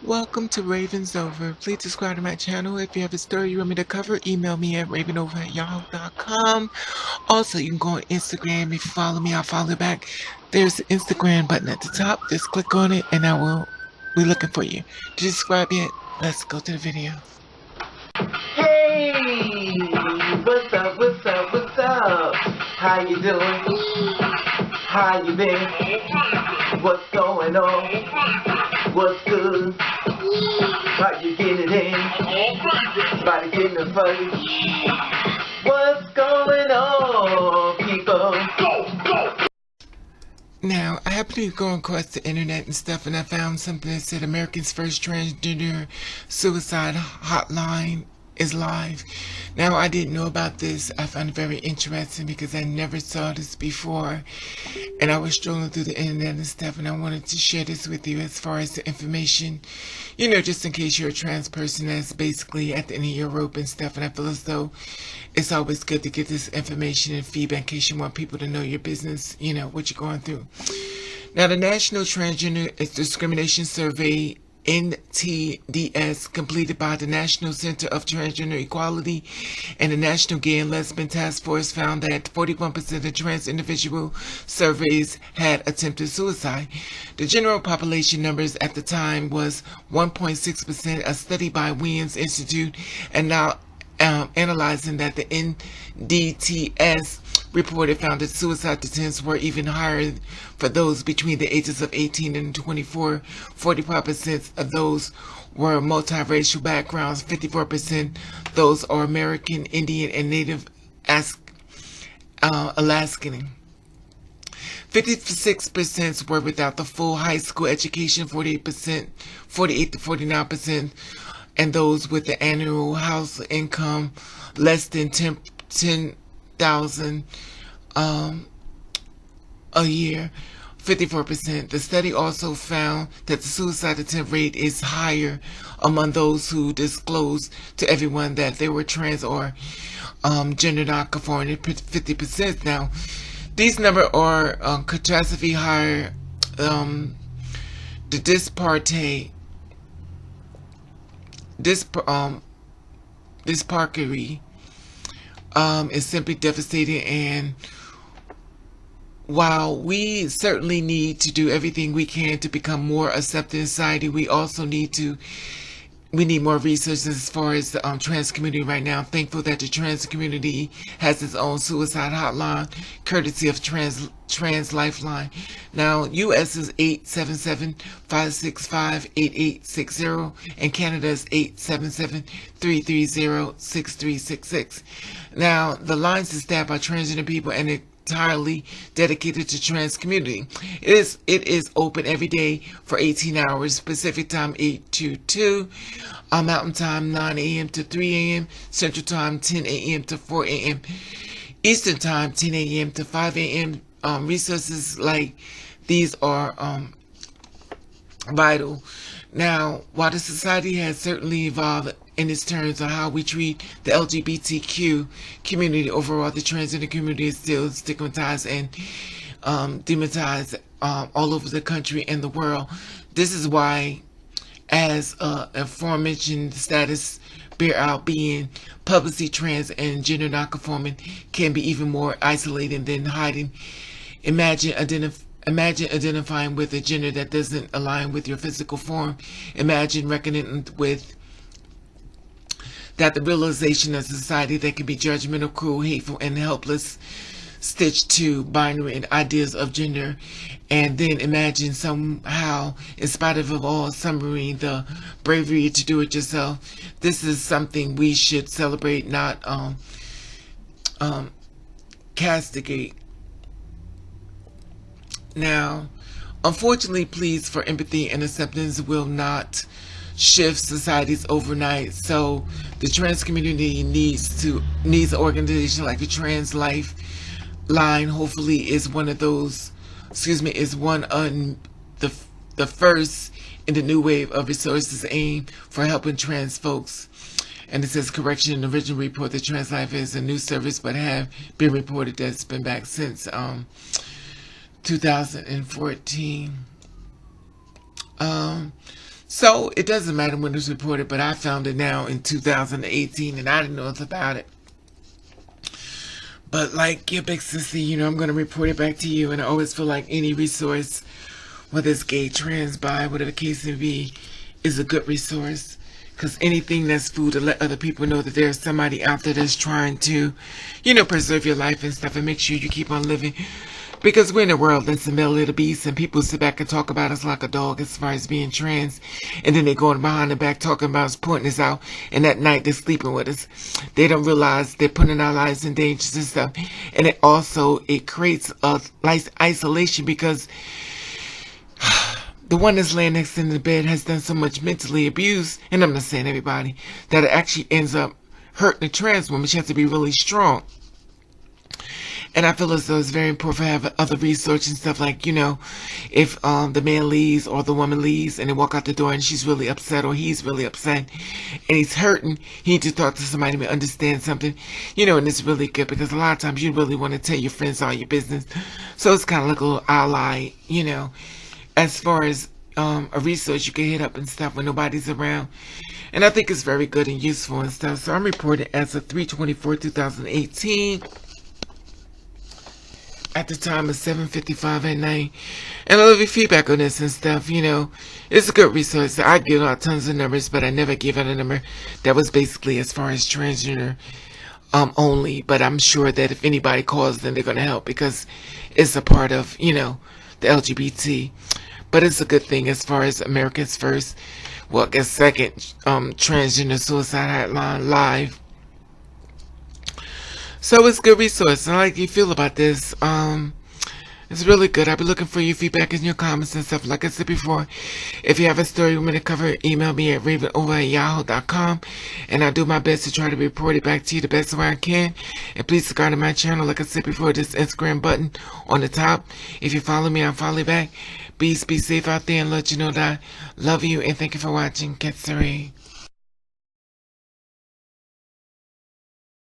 Welcome to Ravens Over. Please subscribe to my channel. If you have a story you want me to cover, email me at ravenover@yahoo.com. Also, you can go on Instagram. If you follow me, I'll follow back. There's the Instagram button at the top. Just click on it and I will be looking for you. To subscribe yet? Let's go to the video. Hey, what's up, what's up, what's up? How you doing? How you been? What's going on? What's good? How you getting in? About to get in the fight. What's going on, people? Now, I happened to go across the internet and stuff, and I found something that said America's first transgender suicide hotline is live. Now, I didn't know about this. I found it very interesting because I never saw this before, and I was strolling through the internet and stuff, and I wanted to share this with you as far as the information, you know, just in case you're a trans person that's basically at the end of your rope and stuff. And I feel as though it's always good to get this information and feedback in case you want people to know your business, you know, what you're going through. Now, the National Transgender Discrimination Survey, NTDS, completed by the National Center of Transgender Equality and the National Gay and Lesbian Task Force, found that 41% of trans individual surveys had attempted suicide. The general population numbers at the time was 1.6%, a study by Williams Institute, and now analyzing that the NDTS reported found that suicide attempts were even higher for those between the ages of 18 and 24. 45% of those were multiracial backgrounds, 54% those are American, Indian, and Native Alaskan. 56% were without the full high school education, 48% to 49%, and those with the annual house income less than 10,000 a year, 54%. The study also found that the suicide attempt rate is higher among those who disclose to everyone that they were trans or gender non-conforming, 50%. Now, these numbers are catastrophically higher. The disparity is simply devastating, and while we certainly need to do everything we can to become more accepted in society, we also need more resources as far as the trans community right now. I'm thankful that the trans community has its own suicide hotline, courtesy of Trans Lifeline. Now, U.S. is 877-565-8860, and Canada is 877-330-6366. Now, the lines are staffed by transgender people and entirely dedicated to trans community. It is open every day for 18 hours, Pacific time 8 to 2, Mountain time 9 a.m. to 3 a.m., Central time 10 a.m. to 4 a.m., Eastern time 10 a.m. to 5 a.m. Resources like these are vital. Now, while the society has certainly evolved in its terms of how we treat the LGBTQ community, overall the transgender community is still stigmatized and demonized all over the country and the world. This is why, as aforementioned status bear out, being publicly trans and gender non-conforming can be even more isolating than hiding. Imagine identifying with a gender that doesn't align with your physical form. Imagine reckoning with that the realization of society that can be judgmental, cruel, hateful, and helpless, stitched to binary ideas of gender. And then imagine somehow, in spite of all summary, the bravery to do it yourself. This is something we should celebrate, not castigate. Now, unfortunately, pleas for empathy and acceptance will not shift societies overnight. So the trans community needs an organization like the Trans Lifeline. Hopefully, is one of those. Is one on the first in the new wave of resources aimed for helping trans folks. And it says, correction, in the original report, the Trans Life is a new service, but have been reported that it's been back since 2014. So it doesn't matter when it's reported, but I found it now in 2018 and I didn't know about it. But like your big sissy, you know, I'm going to report it back to you. And I always feel like any resource, whether it's gay, trans, bi, whatever the case may be, is a good resource. Because anything that's food to let other people know that there's somebody out there that's trying to, you know, preserve your life and stuff and make sure you keep on living. Because we're in a world that's a middle of the beast and people sit back and talk about us like a dog as far as being trans. And then they're going behind the back talking about us, pointing us out. And at night they're sleeping with us. They don't realize they're putting our lives in danger and stuff. And it creates a life isolation because the one that's laying next in the bed has done so much mentally abuse, and I'm not saying everybody, that it actually ends up hurting the trans woman. She has to be really strong. And I feel as though it's very important to have other research and stuff like, you know, if the man leaves or the woman leaves and they walk out the door and she's really upset or he's really upset and he's hurting, he needs to talk to somebody to understand something, you know, and it's really good because a lot of times you really want to tell your friends all your business. So it's kind of like a little ally, you know. As far as a resource you can hit up and stuff when nobody's around. And I think it's very good and useful and stuff. So I'm reporting as of 3/24/2018 at the time of 7:55 at night. And I love your feedback on this and stuff, you know. It's a good resource. I give out tons of numbers, but I never give out a number that was basically as far as transgender only. But I'm sure that if anybody calls, then they're going to help because it's a part of, you know, the LGBT. But it's a good thing as far as Americans First, well, I guess second, Transgender Suicide Hotline Live. So it's a good resource. I like you feel about this. It's really good. I'll be looking for your feedback and your comments and stuff. Like I said before, if you have a story you want me to cover, email me at ravenover@yahoo.com. And I'll do my best to try to report it back to you the best way I can. And please subscribe to my channel. Like I said before, this Instagram button on the top. If you follow me, I'll follow you back. Be safe out there and let you know that I love you. And thank you for watching. Katsuri.